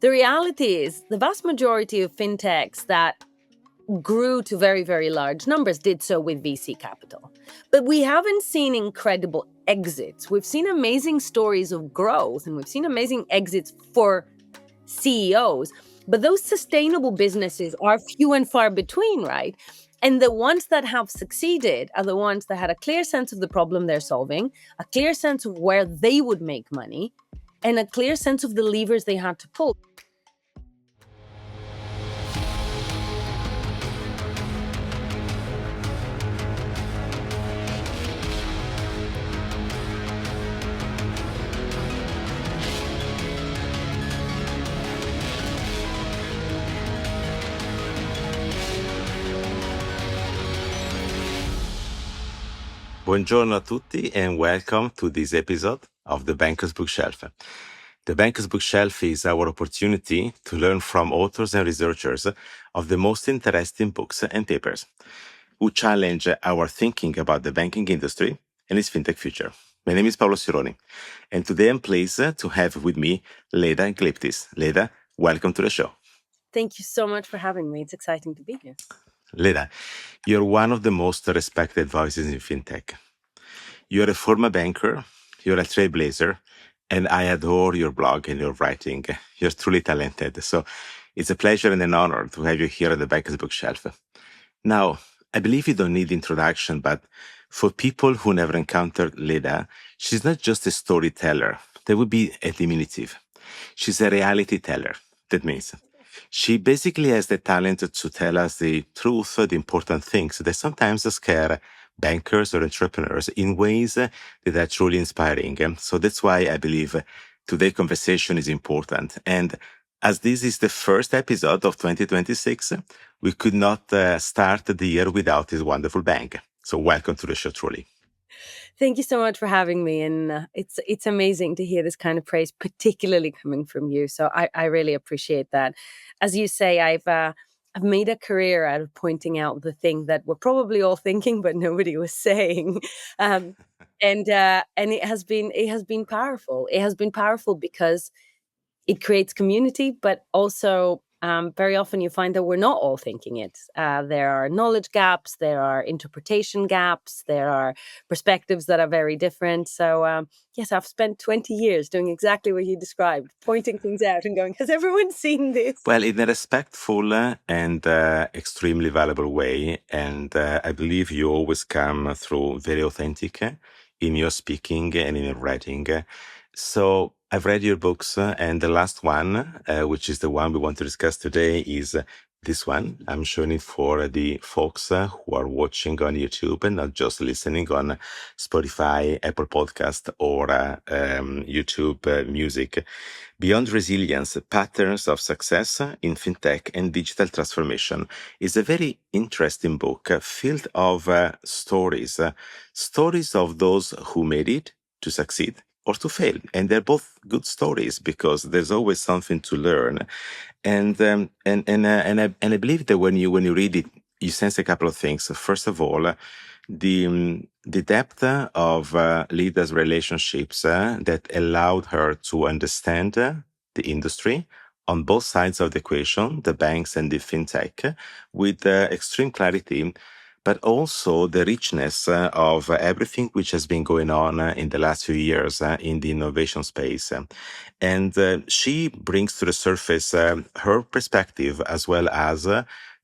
The reality is the vast majority of fintechs that grew to very, very large numbers did so with VC capital. But we haven't seen incredible exits. We've seen amazing stories of growth and we've seen amazing exits for CEOs. But those sustainable businesses are few and far between, right? And the ones that have succeeded are the ones that had a clear sense of the problem they're solving, a clear sense of where they would make money, and a clear sense of the levers they had to pull. Buongiorno a tutti and welcome to this episode of The Banker's Bookshelf. The Banker's Bookshelf is our opportunity to learn from authors and researchers of the most interesting books and papers who challenge our thinking about the banking industry and its fintech future. My name is Paolo Sironi, and today I'm pleased to have with me Leda Glyptis. Leda, welcome to the show. Thank you so much for having me. It's exciting to be here. Leda, you're one of the most respected voices in fintech. You're a former banker, you're a trailblazer, and I adore your blog and your writing. You're truly talented. So it's a pleasure and an honor to have you here at the Banker's Bookshelf. Now, I believe you don't need introduction, but for people who never encountered Leda, she's not just a storyteller. That would be a diminutive. She's a reality teller. That means she basically has the talent to tell us the truth, the important things that sometimes scare bankers or entrepreneurs in ways that are truly inspiring. So that's why I believe today's conversation is important. And as this is the first episode of 2026, we could not start the year without this wonderful bank. So welcome to the show, truly. Thank you so much for having me. And it's amazing to hear this kind of praise, particularly coming from you. So I really appreciate that. As you say, I've made a career out of pointing out the thing that we're probably all thinking, but nobody was saying. And it has been powerful. It has been powerful because it creates community, but also very often you find that we're not all thinking it. There are knowledge gaps, there are interpretation gaps, there are perspectives that are very different. So yes, I've spent 20 years doing exactly what you described, pointing things out and going, has everyone seen this? Well, in a respectful and extremely valuable way. And I believe you always come through very authentic in your speaking and in your writing. So I've read your books, and the last one, which is the one we want to discuss today, is this one. I'm showing it for the folks who are watching on YouTube and not just listening on Spotify, Apple Podcast, or YouTube Music. Beyond Resilience, Patterns of Success in FinTech and Digital Transformation is a very interesting book filled of stories of those who made it to succeed or to fail. And they're both good stories because there's always something to learn. And I believe that when you read it, you sense a couple of things. First of all, the depth of Leda's relationships that allowed her to understand the industry on both sides of the equation, the banks and the fintech, with extreme clarity, but also the richness of everything which has been going on in the last few years in the innovation space. And she brings to the surface her perspective as well as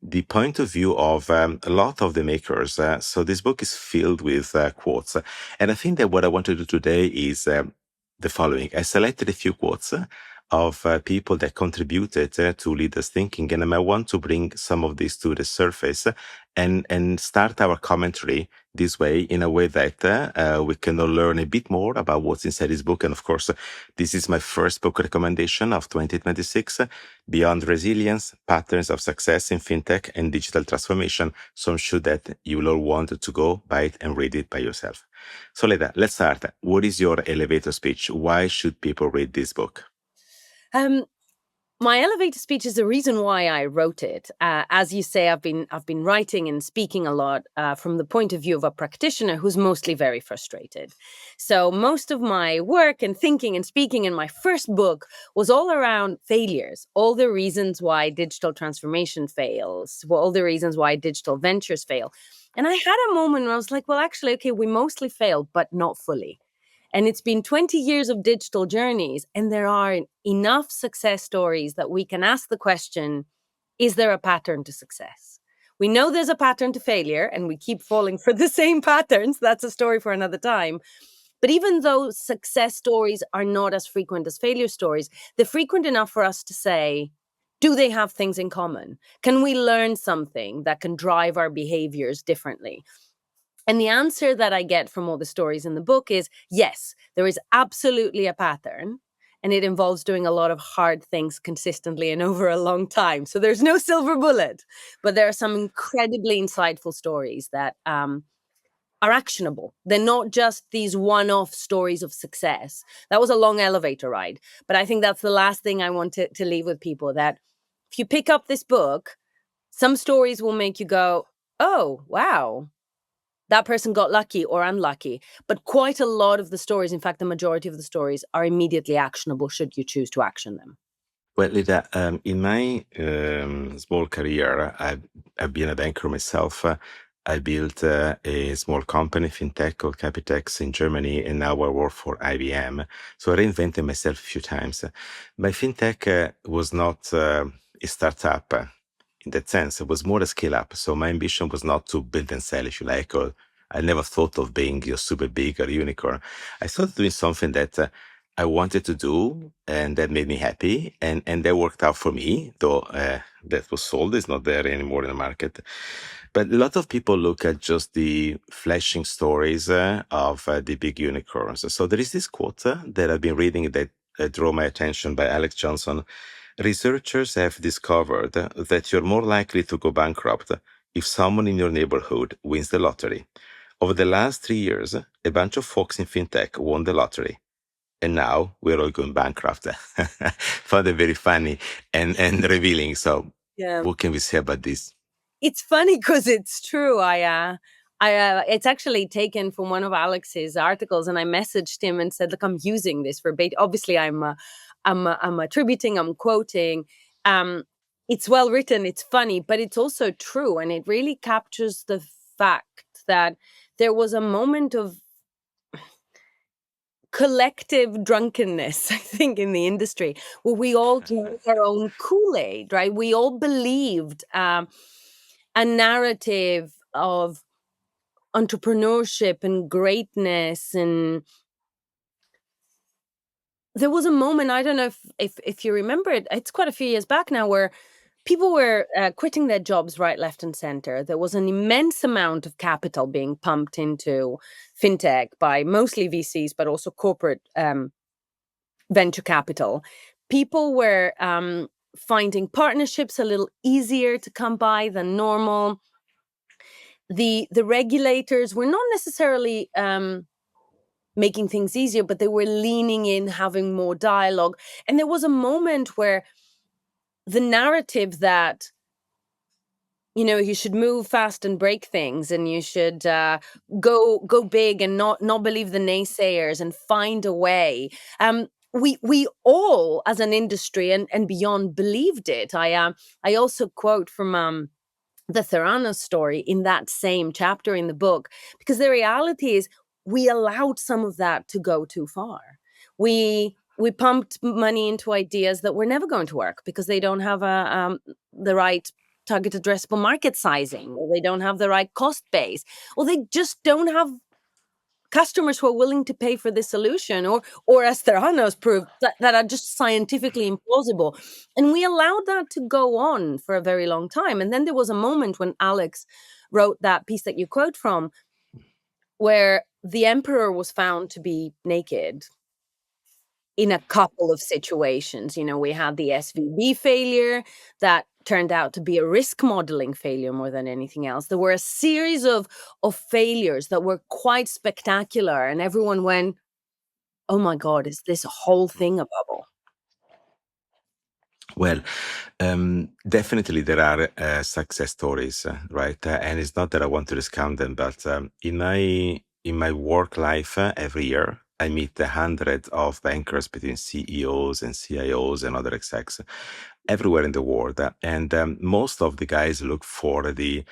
the point of view of a lot of the makers. So this book is filled with quotes. And I think that what I want to do today is the following. I selected a few quotes of people that contributed to Leda's thinking, and I want to bring some of these to the surface and start our commentary this way in a way that we can all learn a bit more about what's inside this book. And of course, this is my first book recommendation of 2026, Beyond Resilience, Patterns of Success in FinTech and Digital Transformation. So I'm sure that you will all want to go buy it and read it by yourself. So Leda, let's start. What is your elevator speech? Why should people read this book? My elevator speech is the reason why I wrote it. As you say, I've been writing and speaking a lot from the point of view of a practitioner who's mostly very frustrated. So most of my work and thinking and speaking in my first book was all around failures, all the reasons why digital transformation fails, all the reasons why digital ventures fail. And I had a moment where I was like, well, actually, okay, we mostly fail, but not fully. And it's been 20 years of digital journeys, and there are enough success stories that we can ask the question, is there a pattern to success? We know there's a pattern to failure, and we keep falling for the same patterns. That's a story for another time. But even though success stories are not as frequent as failure stories, they're frequent enough for us to say, do they have things in common? Can we learn something that can drive our behaviors differently? And the answer that I get from all the stories in the book is yes, there is absolutely a pattern. And it involves doing a lot of hard things consistently and over a long time. So there's no silver bullet, but there are some incredibly insightful stories that are actionable. They're not just these one off stories of success. That was a long elevator ride. But I think that's the last thing I want to leave with people, that if you pick up this book, some stories will make you go, oh, wow, that person got lucky or unlucky. But quite a lot of the stories, in fact, the majority of the stories, are immediately actionable should you choose to action them. Well, Leda, in my small career, I've been a banker myself. I built a small company, FinTech called Capitex in Germany, and now I work for IBM. So I reinvented myself a few times. My FinTech was not a startup in that sense. It was more a scale up. So my ambition was not to build and sell, if you like, or I never thought of being super big or unicorn. I started doing something that I wanted to do, and that made me happy, and that worked out for me. Though that was sold, is not there anymore in the market. But a lot of people look at just the flashing stories of the big unicorns. So there is this quote that I've been reading that drew my attention by Alex Johnson. Researchers have discovered that you're more likely to go bankrupt if someone in your neighborhood wins the lottery. Over the last 3 years, a bunch of folks in fintech won the lottery, and now we're all going bankrupt. Found it very funny and revealing. So, Yeah. what can we say about this? It's funny because it's true. It's actually taken from one of Alex's articles, and I messaged him and said, "Look, I'm using this for bait." Obviously, I'm attributing, I'm quoting. Um, it's well written, it's funny, but it's also true, and it really captures the fact that there was a moment of collective drunkenness, I think, in the industry, where we all drank our own Kool-Aid, right? We all believed a narrative of entrepreneurship and greatness. And there was a moment, I don't know if you remember it, it's quite a few years back now, where people were quitting their jobs right, left, and center. There was an immense amount of capital being pumped into fintech by mostly VCs, but also corporate venture capital. People were finding partnerships a little easier to come by than normal. The regulators were not necessarily making things easier, but they were leaning in, having more dialogue. And there was a moment where the narrative that, you know, you should move fast and break things, and you should go big and not believe the naysayers and find a way. We all, as an industry and beyond, believed it. I also quote from the Theranos story in that same chapter in the book, because the reality is we allowed some of that to go too far. We pumped money into ideas that were never going to work because they don't have the right target addressable market sizing, or they don't have the right cost base, or they just don't have customers who are willing to pay for this solution, or as Theranos proved, that are just scientifically implausible. And we allowed that to go on for a very long time. And then there was a moment when Alex wrote that piece that you quote from, where the emperor was found to be naked in a couple of situations. You know, we had the SVB failure that turned out to be a risk modeling failure more than anything else. There were a series of failures that were quite spectacular, and everyone went, "Oh my God, is this whole thing a bubble?" Well, definitely there are success stories, right? And it's not that I want to discount them, but in my work life, every year I meet a hundred of bankers between CEOs and CIOs and other execs everywhere in the world, and most of the guys look for the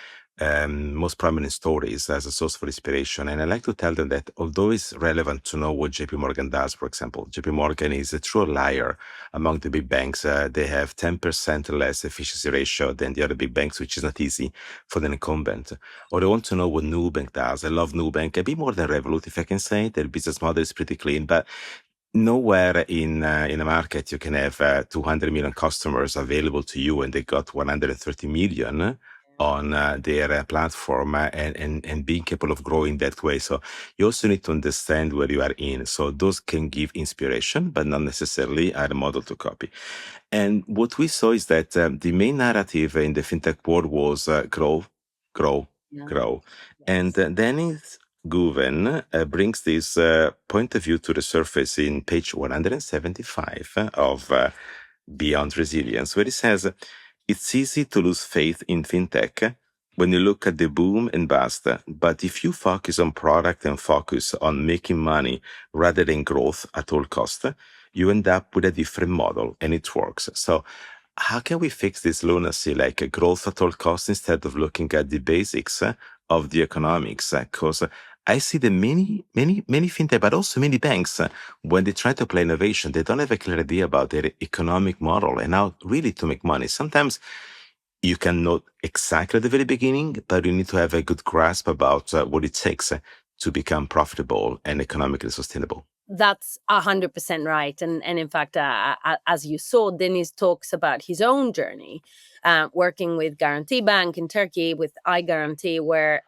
most prominent stories as a source for inspiration. And I like to tell them that although it's relevant to know what JP Morgan does, for example, JP Morgan is a true liar among the big banks. They have 10% less efficiency ratio than the other big banks, which is not easy for the incumbent. Or they want to know what Nubank does. I love Nubank a bit more than Revolut, if I can say. Their business model is pretty clean, but nowhere in a market you can have 200 million customers available to you, and they got 130 million on their platform, and being capable of growing that way. So you also need to understand where you are in. So those can give inspiration, but not necessarily are a model to copy. And what we saw is that the main narrative in the fintech world was grow, grow, Yeah. grow. And Yes. Dennis Guven brings this point of view to the surface in page 175 of Beyond Resilience, where he says, it's easy to lose faith in fintech when you look at the boom and bust, but if you focus on product and focus on making money rather than growth at all cost, you end up with a different model and it works. So how can we fix this lunacy, like a growth at all costs, instead of looking at the basics of the economics? Because I see the many fintech, but also many banks, when they try to apply innovation, they don't have a clear idea about their economic model and how really to make money. Sometimes you can know exactly at the very beginning, but you need to have a good grasp about what it takes to become profitable and economically sustainable. That's 100% right. And in fact, as you saw, Dennis talks about his own journey, working with Guarantee Bank in Turkey, with iGuarantee, where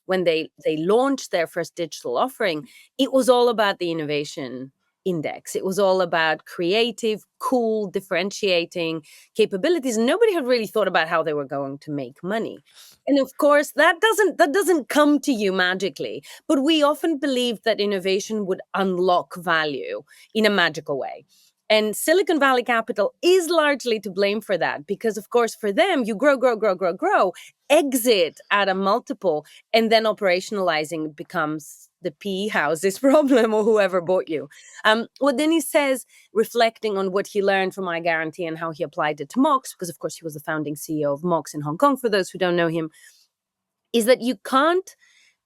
when they launched their first digital offering, it was all about the innovation index. It was all about creative, cool, differentiating capabilities. Nobody had really thought about how they were going to make money. And of course, that doesn't come to you magically. But we often believe that innovation would unlock value in a magical way. And Silicon Valley Capital is largely to blame for that because, of course, for them, you grow, grow, grow, grow, grow, exit at a multiple, and then operationalizing becomes the PE house's problem or whoever bought you. What then he says, reflecting on what he learned from iGuarantee and how he applied it to Mox, because, of course, he was the founding CEO of Mox in Hong Kong, for those who don't know him, is that you can't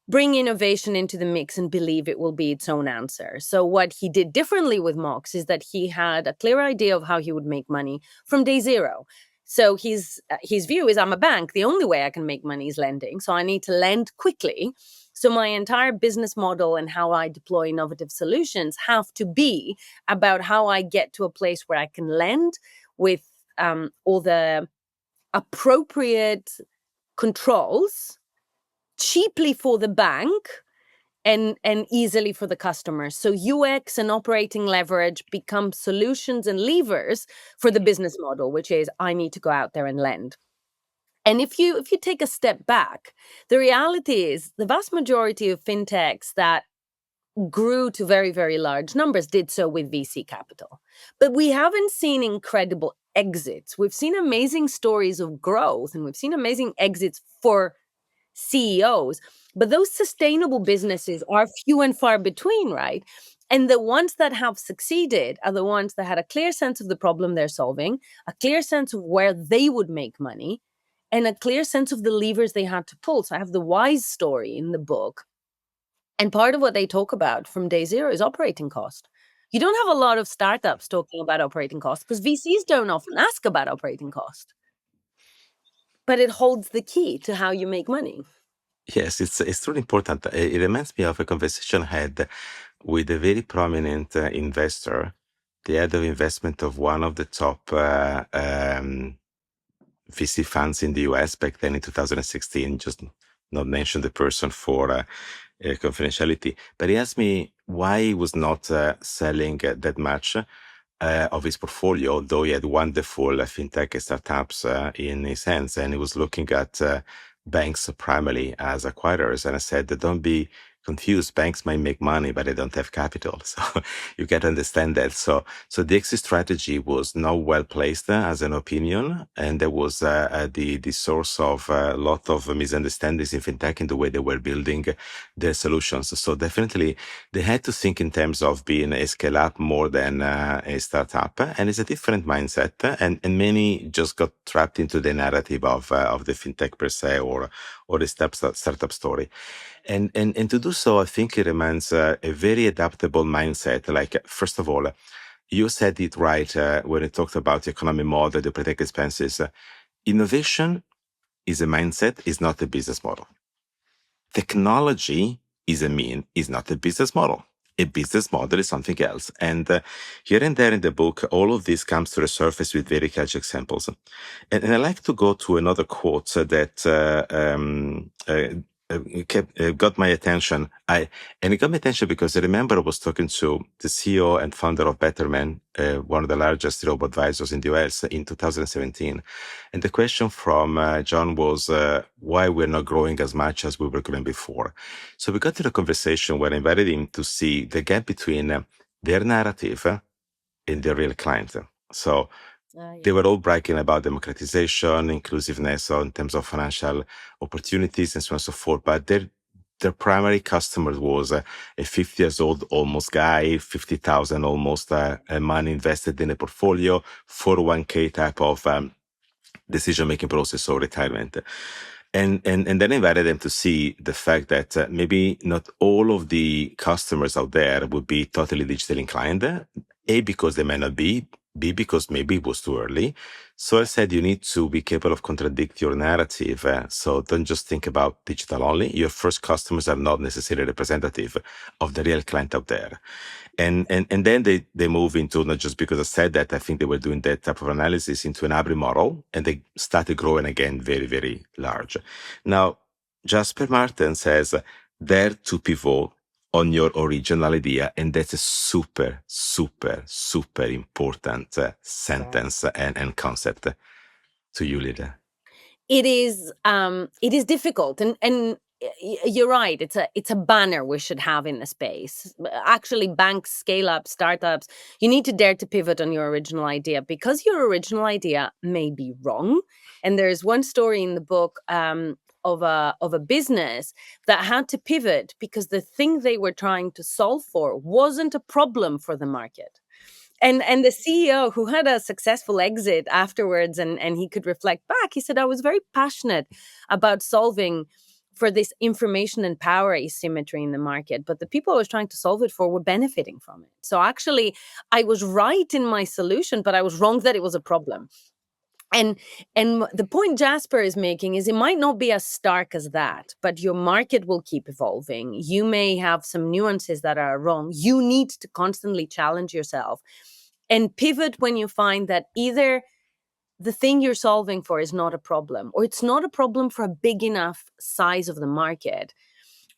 bring innovation into the mix and believe it will be its own answer. So what he did differently with Mox is that he had a clear idea of how he would make money from day zero. So his view is, I'm a bank. The only way I can make money is lending. So I need to lend quickly. So my entire business model and how I deploy innovative solutions have to be about how I get to a place where I can lend with all the appropriate controls cheaply for the bank and easily for the customers. So UX and operating leverage become solutions and levers for the business model, which is I need to go out there and lend. And if you take a step back, the reality is the vast majority of fintechs that grew to very, very large numbers did so with VC capital. But we haven't seen incredible exits. We've seen amazing stories of growth and we've seen amazing exits for CEOs, but those sustainable businesses are few and far between, right? And the ones that have succeeded are the ones that had a clear sense of the problem they're solving, a clear sense of where they would make money, and a clear sense of the levers they had to pull. So I have the Wise story in the book. And part of what they talk about from day zero is operating cost. You don't have a lot of startups talking about operating cost because VCs don't often ask about operating cost, but it holds the key to how you make money. Yes, it's really important. It reminds me of a conversation I had with a very prominent investor, the head of investment of one of the top VC funds in the US back then in 2016. Just not mention the person for confidentiality. But he asked me why he was not selling that much of his portfolio, though he had wonderful fintech startups in his hands, and he was looking at banks primarily as acquirers. And I said, don't be confused. Banks might make money, but they don't have capital. So you got to understand that. So the exit strategy was not well placed as an opinion, and there was the source of a lot of misunderstandings in fintech in the way they were building their solutions. So definitely they had to think in terms of being a scale up more than a startup, and it's a different mindset. And many just got trapped into the narrative of the fintech per se, or the startup story. And to do so, I think it demands a very adaptable mindset. Like, first of all, you said it right when you talked about the economic model, the protect expenses. Innovation is a mindset, is not a business model. Technology is not a business model. A business model is something else. And here and there in the book, all of this comes to the surface with very catchy examples. And I like to go to another quote that got my attention. And it got my attention because I remember I was talking to the CEO and founder of Betterment, one of the largest robo advisors in the US, in 2017. And the question from John was why we're not growing as much as we were growing before. So we got to the conversation where I invited him to see the gap between their narrative and their real client. So they were all bragging about democratization, inclusiveness in terms of financial opportunities, and so on and so forth. But their primary customer was a 50 years old almost guy, 50,000 almost money invested in a portfolio, 401k type of decision-making process or retirement. And then I invited them to see the fact that maybe not all of the customers out there would be totally digital inclined. A, because they might not be. B, because maybe it was too early. So I said you need to be capable of contradict your narrative. So don't just think about digital only. Your first customers are not necessarily representative of the real client out there. And then they move into, not just because I said that, I think they were doing that type of analysis, into an hybrid model, and they started growing again very, very large. Now, Jasper Martin says, dare to pivot on your original idea. And that's a super, super, super important sentence and concept to you, Leda. It is difficult, and you're right. It's a banner we should have in the space. Actually, banks, scale up, startups, you need to dare to pivot on your original idea, because your original idea may be wrong. And there's one story in the book of a business that had to pivot because the thing they were trying to solve for wasn't a problem for the market. And the CEO, who had a successful exit afterwards, and he could reflect back, he said, I was very passionate about solving for this information and power asymmetry in the market, but the people I was trying to solve it for were benefiting from it. So actually, I was right in my solution, but I was wrong that it was a problem. And the point Jasper is making is it might not be as stark as that, but your market will keep evolving. You may have some nuances that are wrong. You need to constantly challenge yourself and pivot when you find that either the thing you're solving for is not a problem, or it's not a problem for a big enough size of the market,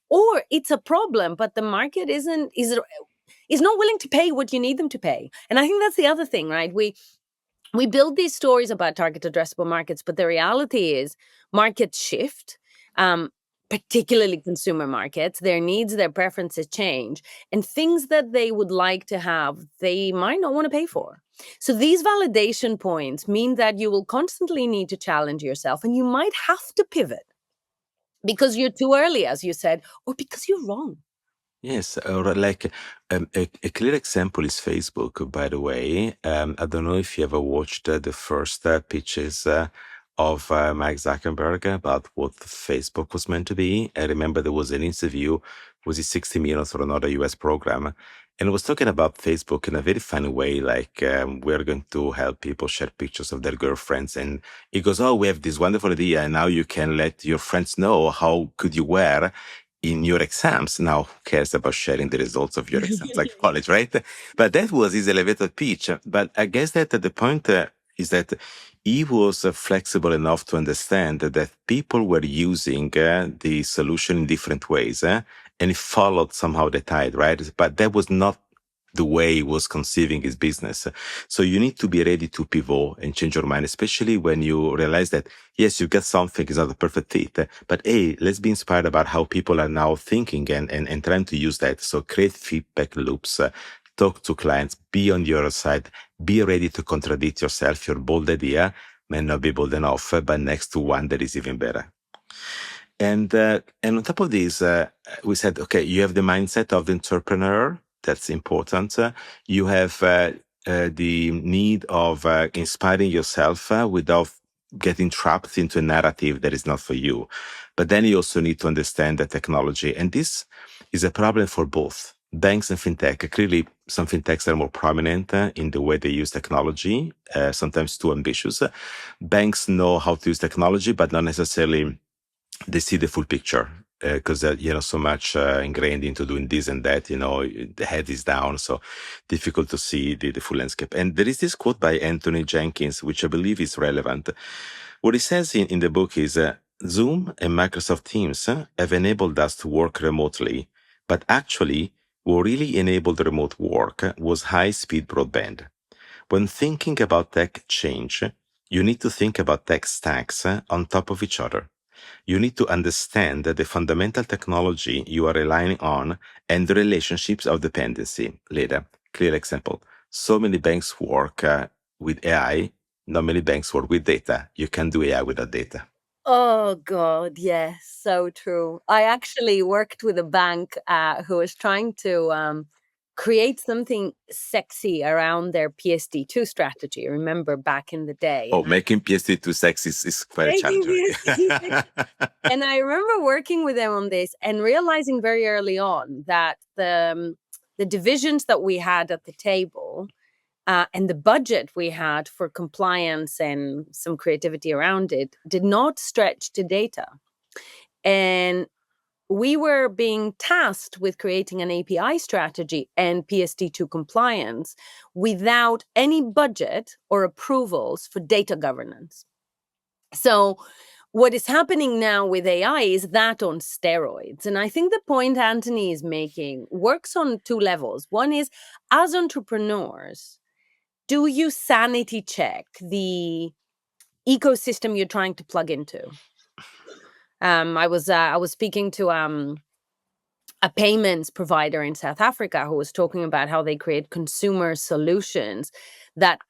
or it's a problem, but the market is not willing to pay what you need them to pay. And I think that's the other thing, right? We build these stories about target addressable markets, but the reality is markets shift, particularly consumer markets. Their needs, their preferences change, and things that they would like to have, they might not want to pay for. So these validation points mean that you will constantly need to challenge yourself, and you might have to pivot because you're too early, as you said, or because you're wrong. Yes, or like a clear example is Facebook, by the way. I don't know if you ever watched the first pitches of Mike Zuckerberg about what Facebook was meant to be. I remember there was an interview, was it 60 Minutes or another US program? And it was talking about Facebook in a very funny way, like we're going to help people share pictures of their girlfriends. And he goes, oh, we have this wonderful idea, and now you can let your friends know how good you were in your exams. Now, who cares about sharing the results of your exams like college, right? But that was his elevator pitch. But I guess that the point is that he was flexible enough to understand that people were using the solution in different ways, and he followed somehow the tide, right? But that was not the way he was conceiving his business. So you need to be ready to pivot and change your mind, especially when you realize that, yes, you get something, it's not a perfect fit, but hey, let's be inspired about how people are now thinking and trying to use that. So create feedback loops, talk to clients, be on your side, be ready to contradict yourself. Your bold idea may not be bold enough, but next to one that is even better. And on top of this, we said, okay, you have the mindset of the entrepreneur. That's important. You have the need of inspiring yourself without getting trapped into a narrative that is not for you. But then you also need to understand the technology. And this is a problem for both banks and fintech. Clearly, some fintechs are more prominent in the way they use technology, sometimes too ambitious. Banks know how to use technology, but not necessarily they see the full picture because so much ingrained into doing this and that, the head is down, so difficult to see the full landscape. And there is this quote by Anthony Jenkins, which I believe is relevant. What he says in the book is, Zoom and Microsoft Teams have enabled us to work remotely, but actually what really enabled remote work was high-speed broadband. When thinking about tech change, you need to think about tech stacks on top of each other. You need to understand the fundamental technology you are relying on and the relationships of dependency. Leda, clear example. So many banks work with AI. Not many banks work with data. You can't do AI without data. Oh God, yes, so true. I actually worked with a bank who was trying to create something sexy around their PSD2 strategy. Remember back in the day? Oh, making PSD2 sexy is quite Making challenging. PSD2. And I remember working with them on this and realizing very early on that the divisions that we had at the table and the budget we had for compliance and some creativity around it did not stretch to data. And we were being tasked with creating an API strategy and PSD2 compliance without any budget or approvals for data governance. So what is happening now with AI is that on steroids. And I think the point Anthony is making works on two levels. One is, as entrepreneurs, do you sanity check the ecosystem you're trying to plug into? I was speaking to a payments provider in South Africa who was talking about how they create consumer solutions that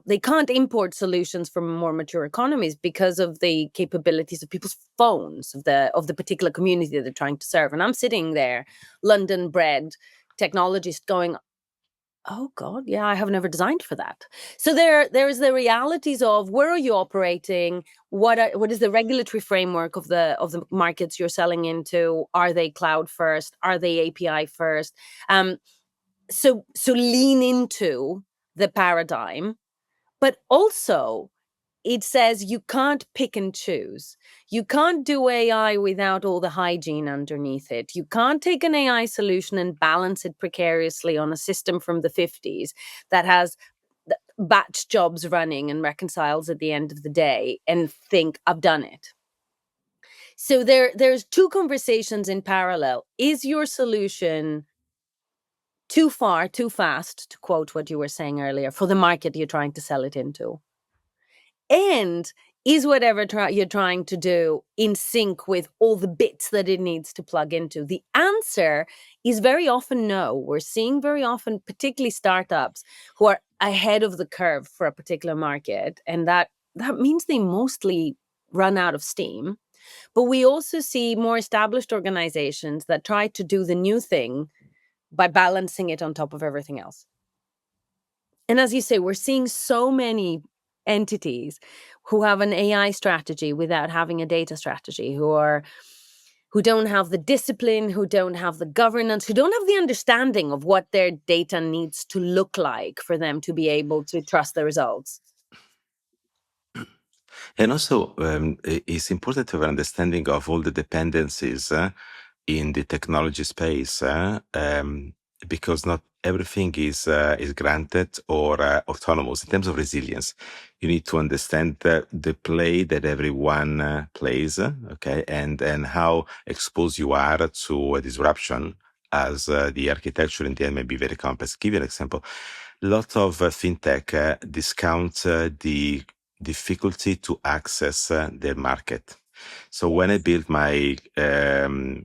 they can't import solutions from more mature economies because of the capabilities of people's phones of the particular community that they're trying to serve. And I'm sitting there, London bred technologist, going, oh God, yeah, I have never designed for that. So there is the realities of where are you operating? What is the regulatory framework of the markets you're selling into? Are they cloud first? Are they API first? So lean into the paradigm, but also it says you can't pick and choose. You can't do AI without all the hygiene underneath it. You can't take an AI solution and balance it precariously on a system from the 50s that has batch jobs running and reconciles at the end of the day and think, I've done it. So there's two conversations in parallel. Is your solution too far, too fast, to quote what you were saying earlier, for the market you're trying to sell it into? And is whatever you're trying to do in sync with all the bits that it needs to plug into? The answer is very often no. We're seeing very often, particularly startups who are ahead of the curve for a particular market. And that means they mostly run out of steam. But we also see more established organizations that try to do the new thing by balancing it on top of everything else. And as you say, we're seeing so many entities who have an AI strategy without having a data strategy, who don't have the discipline, who don't have the governance, who don't have the understanding of what their data needs to look like for them to be able to trust the results. And also, it's important to have an understanding of all the dependencies in the technology space, because not everything is granted or autonomous. In terms of resilience, you need to understand the play that everyone plays, okay, and how exposed you are to a disruption as the architecture in the end may be very complex. Give you an example. Lots of fintech discount the difficulty to access their market. So when I built my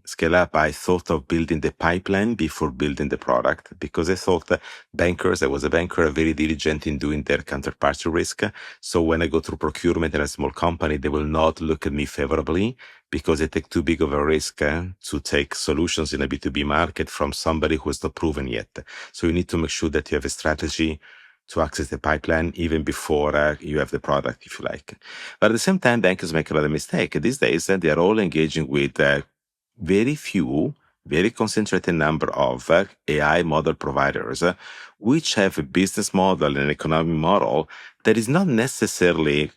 scale up, I thought of building the pipeline before building the product, because I thought that I was a banker, very diligent in doing their counterparty risk. So when I go through procurement in a small company, they will not look at me favorably because I take too big of a risk to take solutions in a B2B market from somebody who is not proven yet. So you need to make sure that you have a strategy to access the pipeline even before you have the product, if you like. But at the same time, bankers make a lot of mistake. These days, they are all engaging with very few, very concentrated number of AI model providers, which have a business model and economic model that is not necessarily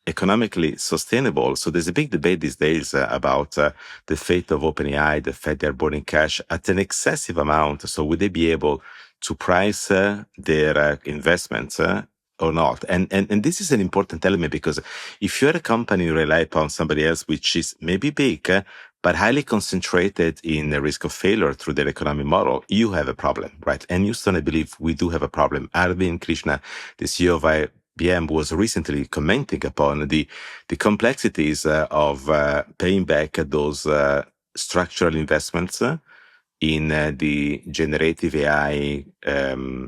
economically sustainable. So there's a big debate these days about the fate of OpenAI, the fact they're burning cash at an excessive amount. So would they be able to price their investments or not? And this is an important element, because if you're a company you rely upon somebody else, which is maybe big, but highly concentrated in the risk of failure through their economic model, you have a problem, right? And Houston, I believe we do have a problem. Arvind Krishna, the CEO of IBM, was recently commenting upon the complexities of paying back those structural investments in the generative AI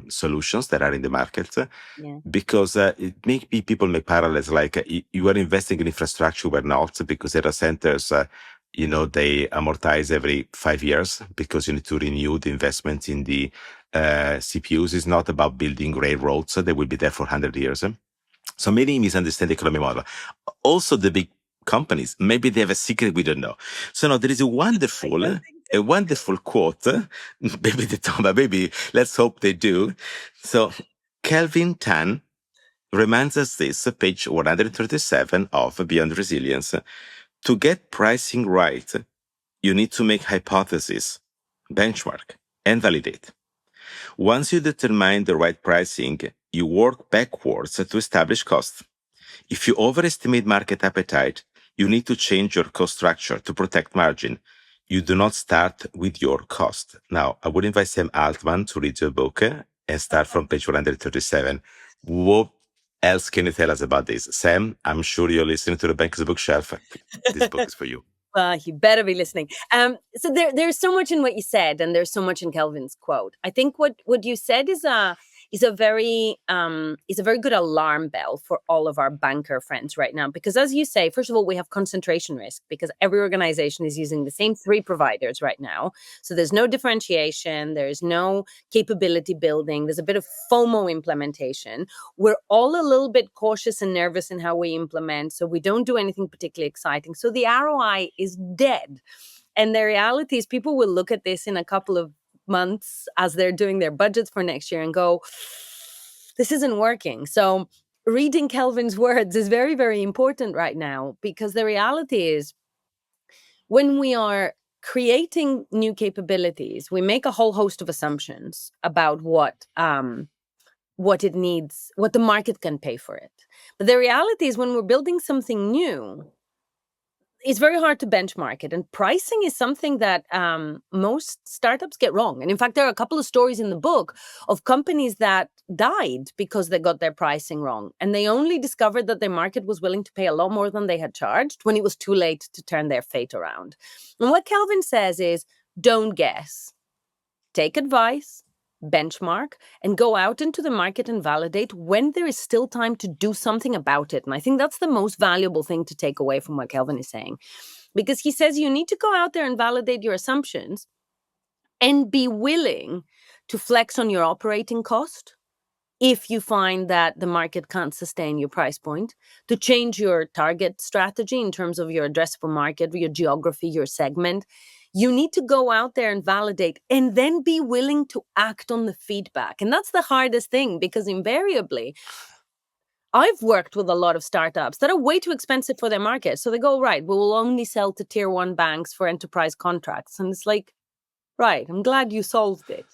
solutions that are in the market, because people make parallels like you are investing in infrastructure, we're not, because data centers, they amortize every 5 years because you need to renew the investment in the CPUs. It's not about building railroads. They will be there for 100 years. So many misunderstand the economic model. Also, the big companies, maybe they have a secret we don't know. So now there is a wonderful quote. Maybe they don't, but maybe let's hope they do. So Kelvin Tan reminds us this, page 137 of Beyond Resilience. To get pricing right, you need to make hypotheses, benchmark, and validate. Once you determine the right pricing, you work backwards to establish cost. If you overestimate market appetite, you need to change your cost structure to protect margin. You do not start with your cost. Now, I would invite Sam Altman to read your book and start from page 137. What else can you tell us about this? Sam, I'm sure you're listening to the Banker's Bookshelf. This book is for you. Well, you better be listening. So there's so much in what you said, and there's so much in Kelvin's quote. I think what you said is a very good alarm bell for all of our banker friends right now. Because as you say, first of all, we have concentration risk because every organization is using the same 3 providers right now. So there's no differentiation, there's no capability building, there's a bit of FOMO implementation. We're all a little bit cautious and nervous in how we implement, so we don't do anything particularly exciting. So the ROI is dead. And the reality is people will look at this in a couple of months as they're doing their budgets for next year and go, this isn't working. So reading Kelvin's words is very, very important right now, because the reality is when we are creating new capabilities, we make a whole host of assumptions about what it needs, what the market can pay for it. But the reality is when we're building something new, it's very hard to benchmark it. And pricing is something that most startups get wrong. And in fact, there are a couple of stories in the book of companies that died because they got their pricing wrong. And they only discovered that their market was willing to pay a lot more than they had charged when it was too late to turn their fate around. And what Kelvin says is, don't guess. Take advice, benchmark, and go out into the market and validate when there is still time to do something about it. And I think that's the most valuable thing to take away from what Kelvin is saying, because he says you need to go out there and validate your assumptions and be willing to flex on your operating cost if you find that the market can't sustain your price point, to change your target strategy in terms of your addressable market, your geography, your segment. You need to go out there and validate and then be willing to act on the feedback. And that's the hardest thing, because invariably, I've worked with a lot of startups that are way too expensive for their market. So they go, right, we will only sell to tier 1 banks for enterprise contracts. And it's like, right, I'm glad you solved it.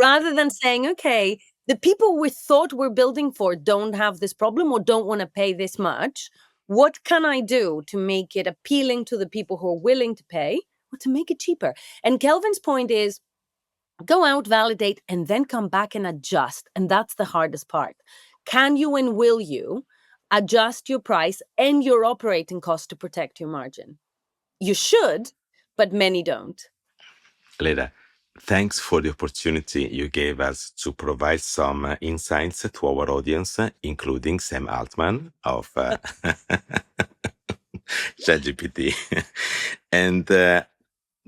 Rather than saying, okay, the people we thought we're building for don't have this problem or don't want to pay this much. What can I do to make it appealing to the people who are willing to pay, or to make it cheaper? And Kelvin's point is, Go out, validate, and then come back and adjust. And that's the hardest part. Can you and will you adjust your price and your operating cost to protect your margin? You should, but many don't. Leda, thanks for the opportunity you gave us to provide some insights to our audience, including Sam Altman of ChatGPT. And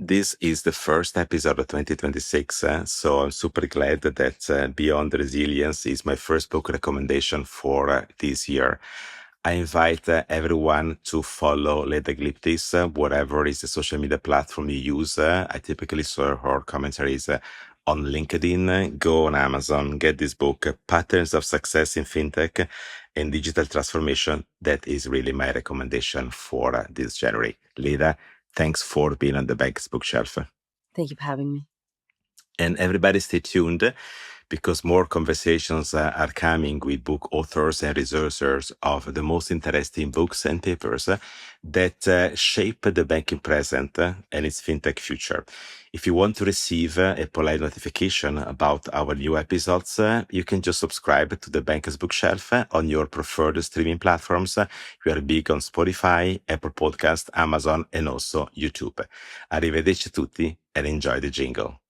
this is the first episode of 2026, so I'm super glad that Beyond Resilience is my first book recommendation for this year. I invite everyone to follow Leda Glyptis, whatever is the social media platform you use. I typically share her commentaries on LinkedIn. Go on Amazon, get this book, Patterns of Success in FinTech and Digital Transformation. That is really my recommendation for this January. Leda, thanks for being on the Bank's bookshelf. Thank you for having me. And everybody stay tuned because more conversations are coming with book authors and researchers of the most interesting books and papers that shape the banking present and its fintech future. If you want to receive a polite notification about our new episodes, you can just subscribe to the Banker's Bookshelf on your preferred streaming platforms. We are big on Spotify, Apple Podcast, Amazon, and also YouTube. Arrivederci tutti and enjoy the jingle.